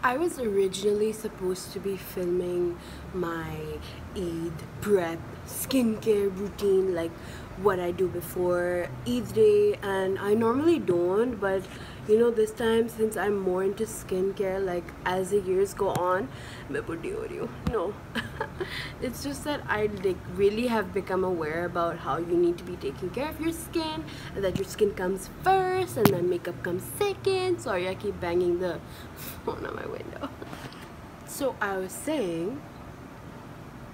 I was originally supposed to be filming my Eid prep skincare routine, like what I do before Eid day, and I normally don't, but you know, this time since I'm more into skincare, like as the years go on, no it's just that I like really have become aware about how you need to be taking care of your skin, and that your skin comes first and then makeup comes second. Sorry, I keep banging the phone on my window. So I was saying,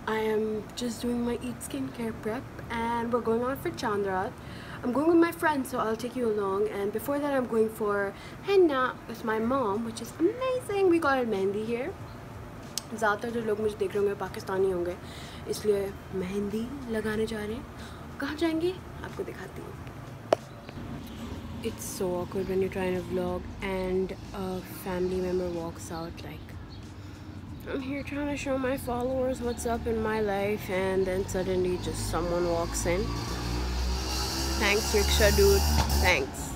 I am just doing my Eid skincare prep and we're going on for Chaand Raat. I'm going with my friends, so I'll take you along, and before that I'm going for henna with my mom, which is amazing. We got a mehndi here. ज़्यादातर जो लोग मुझे देख रहे होंगे पाकिस्तानी होंगे, इसलिए मेहंदी लगाने जा रहे हैं। कहाँ जाएंगे आपको दिखाती हूँ। It's so awkward when you're trying to vlog and a family member walks out like, I'm here trying to show my followers what's up in my life, and then suddenly just someone walks in. Thanks rickshaw dude, thanks.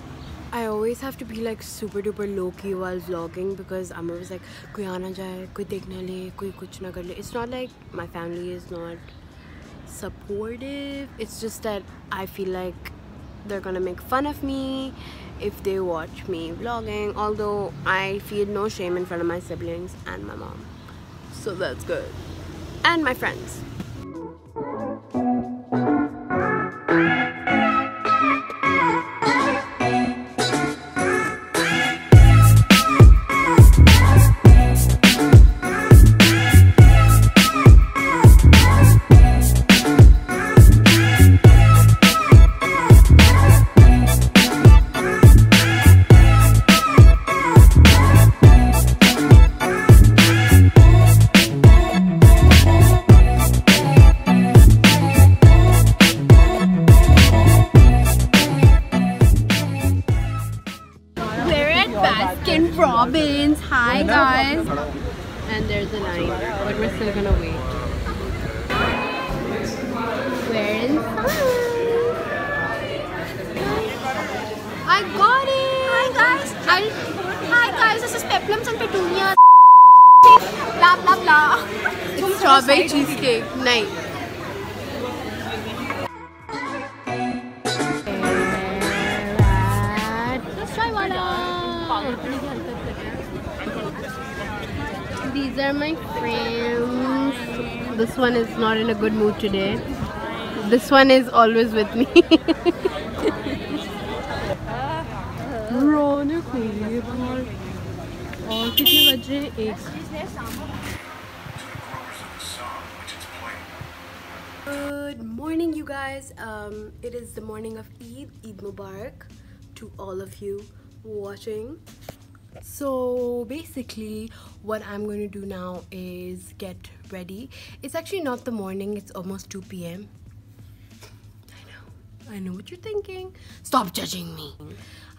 I always have to be like super duper low key while vlogging because I'm always like, koi aana jaye, koi dekh na le, koi kuch na kar le. It's not like my family is not supportive, it's just that I feel like they're gonna make fun of me if they watch me vlogging, although I feel no shame in front of my siblings and my mom, so that's good, and my friends. Robins, hi guys, and there's a line, but we're still gonna wait. We're inside. I got it. Hi guys. Hi guys. This is peplums and petunias. Blah blah blah. It's strawberry cheesecake. Nice. Let's try one. These are my friends. This one is not in a good mood today. This one is always with me. Good morning, you guys. It is the morning of Eid. Eid Mubarak to all of you watching. So basically what I'm going to do now is get ready. It's actually not the morning, it's almost 2 p.m. I know what you're thinking. Stop judging me.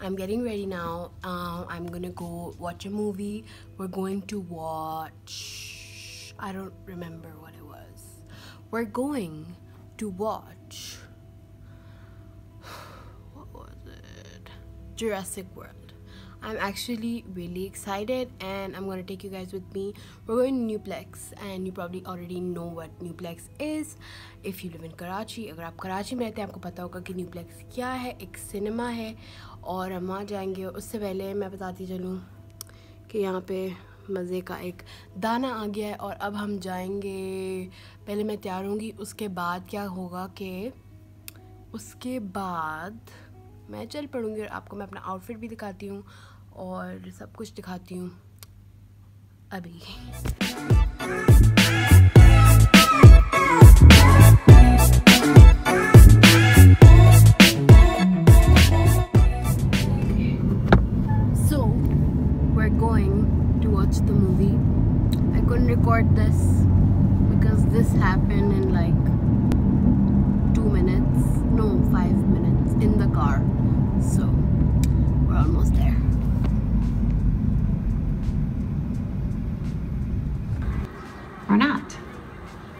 I'm getting ready now. I'm gonna go watch a movie. We're going to watch, I don't remember what it was. We're going to watch, what was it? Jurassic World. I'm actually really excited and I'm going to take you guys with me. We're going to Newplex, and you probably already know what Newplex is if you live in Karachi. अगर आप कराची में रहते हैं आपको पता होगा कि Newplex क्या है, एक सिनेमा है, और हम वहाँ जाएंगे। उससे पहले मैं बताती चलूँ कि यहाँ पे मज़े का एक दाना आ गया है और अब हम जाएंगे। पहले मैं तैयार होंगी, उसके बाद क्या होगा कि उसके बाद मैं चल पड़ूँगी और आपको मैं अपना आउटफिट भी दिखाती हूँ और सब कुछ दिखाती हूँ अभी। So we're going to watch the movie. I couldn't record this because this happened in like 2 minutes, no, 5 minutes in the car. So we're almost there. Or not.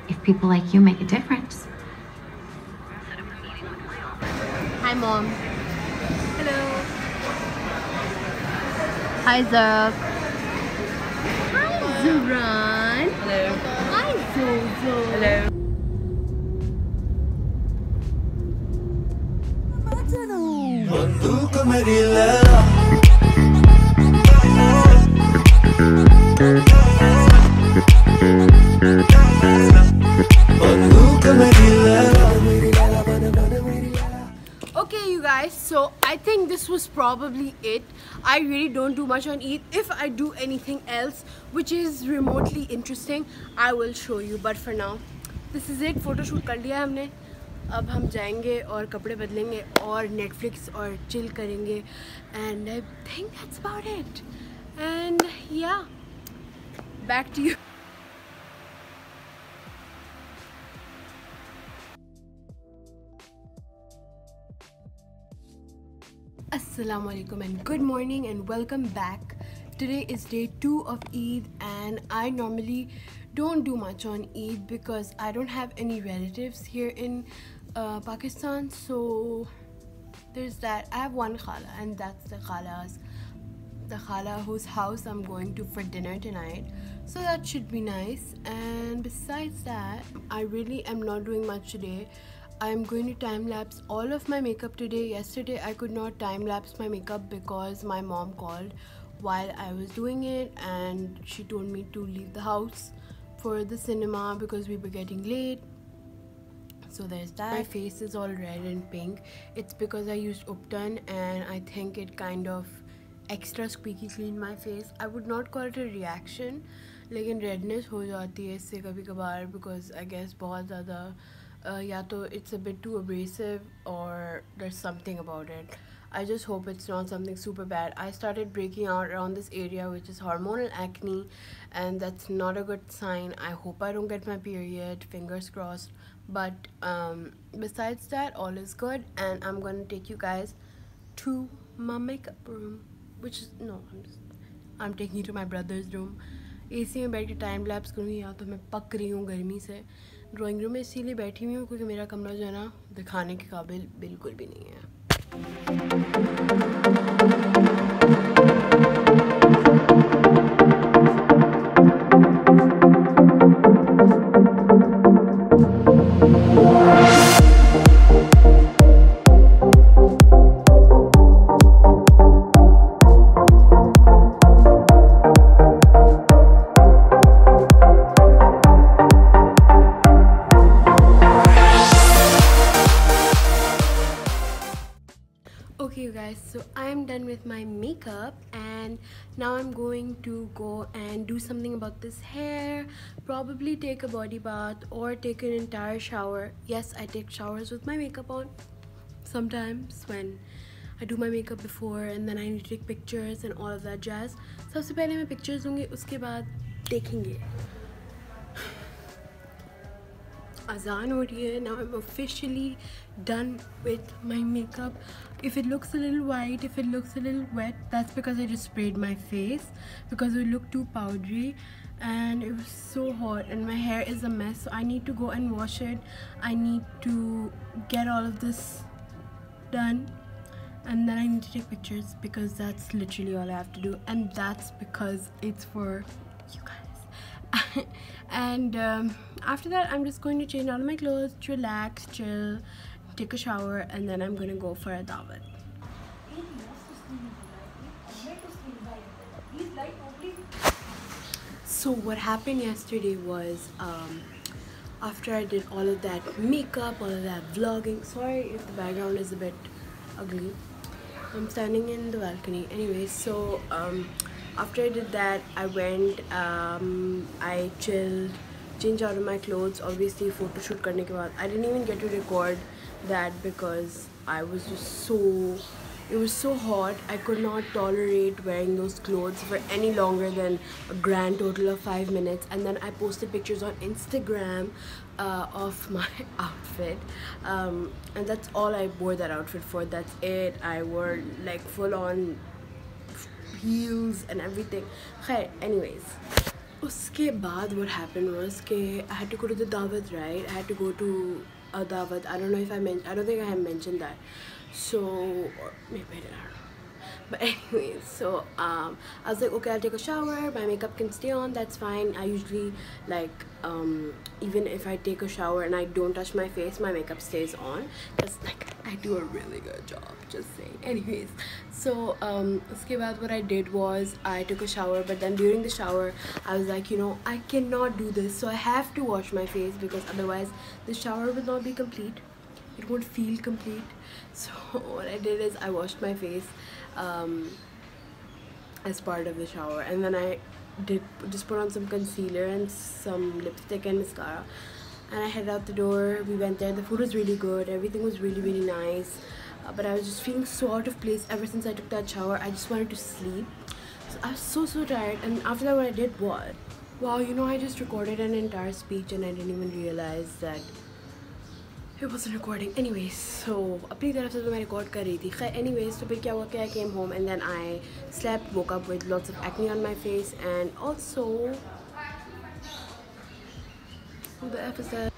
If people like you make a difference. Hi mom. Hello. Hi Zach. Zuran. Hello. Hi, Zozo. Hello. Okay, you guys, so I think this was probably it. I really don't do much on Eid. If I do anything else which is remotely interesting, I will show you. But for now, this is it. Photo shoot कर लिया हमने. अब हम जाएंगे और कपड़े बदलेंगे और Netflix और chill करेंगे. And I think that's about it. And yeah, back to you. Assalamualaikum and good morning and welcome back. Today is day 2 of Eid and I normally don't do much on Eid because I don't have any relatives here in Pakistan, so there's that. I have one khala and that's the khala whose house I'm going to for dinner tonight, so that should be nice. And besides that, I really am not doing much today. I'm going to time-lapse all of my makeup today. Yesterday I could not time-lapse my makeup because my mom called while I was doing it and she told me to leave the house for the cinema because we were getting late. So there's that. My face is all red and pink. It's because I used Upton and I think it kind of extra squeaky cleaned my face. I would not call it a reaction, लेकिन redness हो जाती है इससे कभी कभार because I guess बहुत ज़्यादा या तो it's a bit too abrasive or there's something about it. I just hope it's not something super bad. I started breaking out around this area which is hormonal acne and that's not a good sign. I hope I don't get my period, fingers crossed. But besides that, all is good and I'm gonna take you guys to my makeup room, which is I'm taking you to my brother's room. AC में बैठ के time lapse करूँगी या तो मैं पक रही हूँ गर्मी से. ड्राइंग रूम में इसीलिए बैठी हुई हूँ क्योंकि मेरा कमरा जो है ना दिखाने के काबिल बिल्कुल भी नहीं है. Okay you guys, so I'm done with my makeup and now I'm going to go and do something about this hair, probably take a body bath or take an entire shower. Yes, I take showers with my makeup on sometimes when I do my makeup before and then I need to take pictures and all of that jazz. सबसे पहले मैं pictures लूँगी, उसके बाद देखेंगे. Azan हो रही है. Now I'm officially done with my makeup. If it looks a little white, if it looks a little wet, that's because I just sprayed my face because it looked too powdery and it was so hot and my hair is a mess, so I need to go and wash it. I need to get all of this done and then I need to take pictures because that's literally all I have to do, and that's because it's for you guys. And after that I'm just going to change all of my clothes, relax, chill, take a shower, and then I'm gonna go for a dawat. So what happened yesterday was after I did all of that makeup, all of that vlogging, sorry if the background is a bit ugly, I'm standing in the balcony. Anyway, so after I did that, I went, I chilled, changed out of my clothes. Obviously, photo shoot करने के बाद, I didn't even get to record that because I was just it was so hot. I could not tolerate wearing those clothes for any longer than a grand total of 5 minutes. And then I posted pictures on Instagram of my outfit, and that's all I wore that outfit for. That's it. I wore like full on heels and everything. Anyways, uske baad what happened was I had to go to the dawat, right? I had to go to a dawat. I don't know if I don't think I have mentioned that. So, or maybe I don't know. But anyways, so I was like, okay, I'll take a shower, my makeup can stay on, that's fine. I usually like even if I take a shower and I don't touch my face, my makeup stays on, because like I do a really good job, just saying. Anyways, so uske baad what I did was I took a shower, but then during the shower I was like, you know, I cannot do this, so I have to wash my face, because otherwise the shower will not be complete, it won't feel complete. So what I did is I washed my face as part of the shower, and then I did just put on some concealer and some lipstick and mascara, and I headed out the door. We went there, the food was really good, everything was really nice, but I was just feeling so out of place ever since I took that shower. I just wanted to sleep, so I was so tired. And after that, what I did was, wow, you know, I just recorded an entire speech and I didn't even realize that it wasn't recording. Anyways, so अपनी तरफ से तो मैं record कर रही थी. Anyways, तो फिर क्या हुआ कि I came home and then I slept, woke up with lots of acne on my face, and also who the F is that?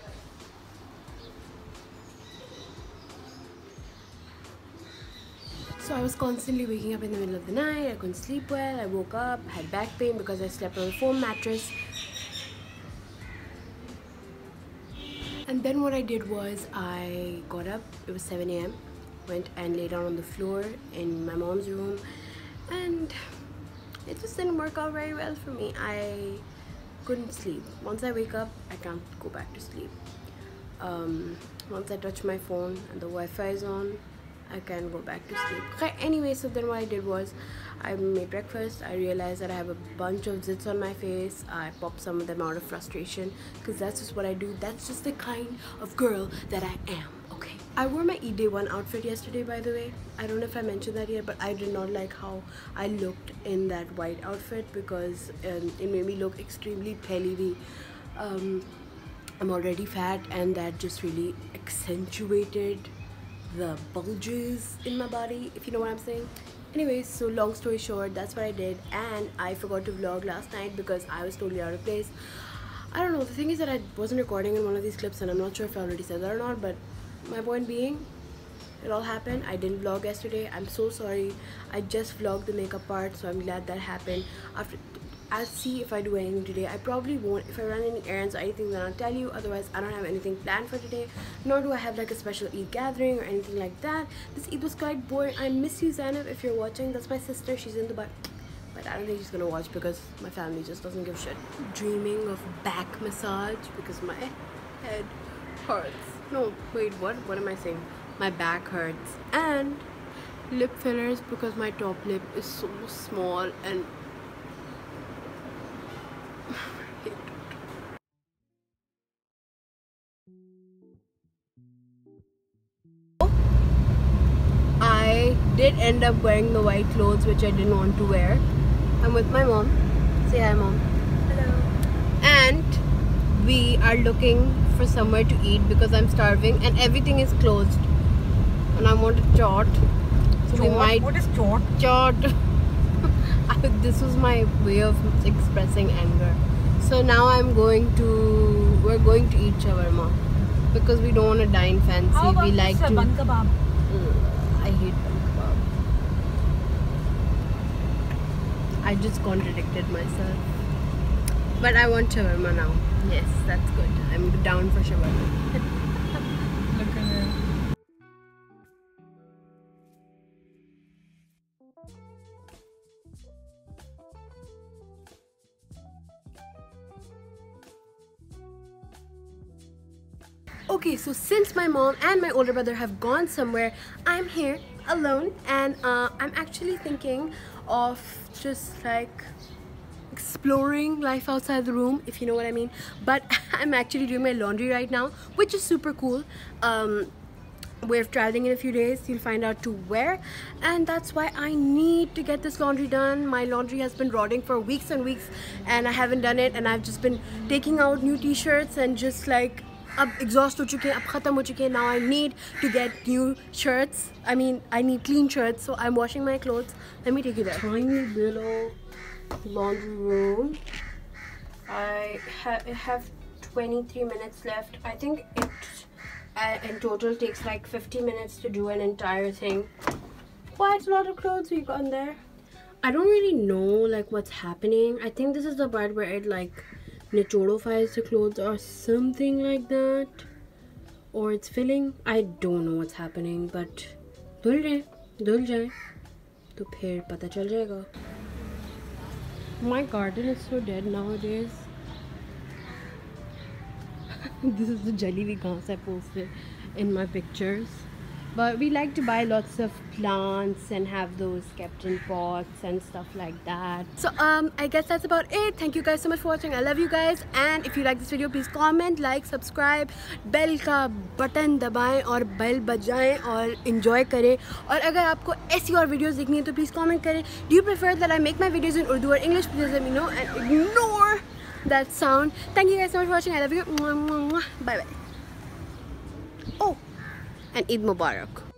So I was constantly waking up in the middle of the night. I couldn't sleep well. I woke up, had back pain because I slept on a foam mattress. And then what I did was I got up, it was 7 a.m, went and lay down on the floor in my mom's room, and it just didn't work out very well for me. I couldn't sleep. Once I wake up, I can't go back to sleep. Once I touch my phone and the Wi-Fi is on, I can go back to sleep. Anyway, so then what I did was I made breakfast. I realized that I have a bunch of zits on my face. I popped some of them out of frustration, because that's just what I do. That's just the kind of girl that I am, okay? I wore my Eid Day 1 outfit yesterday, by the way. I don't know if I mentioned that yet, but I did not like how I looked in that white outfit, because it made me look extremely pelly. I'm already fat, and that just really accentuated the bulges in my body, if you know what I'm saying. Anyways, so long story short, that's what I did, and I forgot to vlog last night because I was totally out of place. I don't know, the thing is that I wasn't recording in one of these clips, and I'm not sure if I already said that or not, but my point being, it all happened. I didn't vlog yesterday. I'm so sorry. I just vlogged the makeup part, so I'm glad that happened. I'll see if I do anything today. I probably won't. If I run any errands or anything, then I'll tell you. Otherwise, I don't have anything planned for today. Nor do I have like a special Eid gathering or anything like that. This Eid was quite boring. I miss you, Zainab, if you're watching. That's my sister. She's in Dubai. But I don't think she's gonna watch because my family just doesn't give shit. Dreaming of back massage because my head hurts. No, wait, what am I saying? My back hurts. And lip fillers because my top lip is so small and I did end up wearing the white clothes which I didn't want to wear. I'm with my mom. Say hi, mom. Hello. And we are looking for somewhere to eat because I'm starving and everything is closed. And I want a chaat. So we might. What is chaat? Chaat. This was my way of expressing anger. So now we're going to eat shawarma because we don't want to dine fancy. How about we like to. bun kebab? I hate bun kebab. I just contradicted myself. But I want shawarma now. Yes, that's good. I'm down for shawarma. Look at her. Okay, so since my mom and my older brother have gone somewhere, I'm here alone, and I'm actually thinking of just like exploring life outside the room, if you know what I mean. But I'm actually doing my laundry right now, which is super cool. We're traveling in a few days. You'll find out to where, and that's why I need to get this laundry done. My laundry has been rotting for weeks and weeks and I haven't done it, and I've just been taking out new t-shirts and just like अब exhaust हो चुके हैं, अब ख़त्म हो चुके हैं. Now I need to get new shirts. I mean, I need clean shirts, so I'm washing my clothes. Let me take you there. Tiny little laundry room. I have 23 minutes left. I think it in total takes like 50 minutes to do an entire thing. quite a lot of clothes we got in there. I don't really know like what's happening. I think this is the part where it like nichodifies the clothes or something like that, or it's filling. I don't know what's happening, but dhul jaye to phir pata chal jayega. My garden is so dead nowadays. This is the jelly ghas I posted in my pictures. But we like to buy lots of plants and have those kept in pots and stuff like that. So I guess that's about it. Thank you guys so much for watching. I love you guys. And if you like this video, please comment, like, subscribe, bell का button दबाएं और bell बजाएं और enjoy करें. और अगर आपको ऐसी और videos देखनी है तो please comment करें. Do you prefer that I make my videos in Urdu or English? Please let me know and ignore that sound. Thank you guys so much for watching. I love you. Bye bye. Oh, and Eid Mubarak.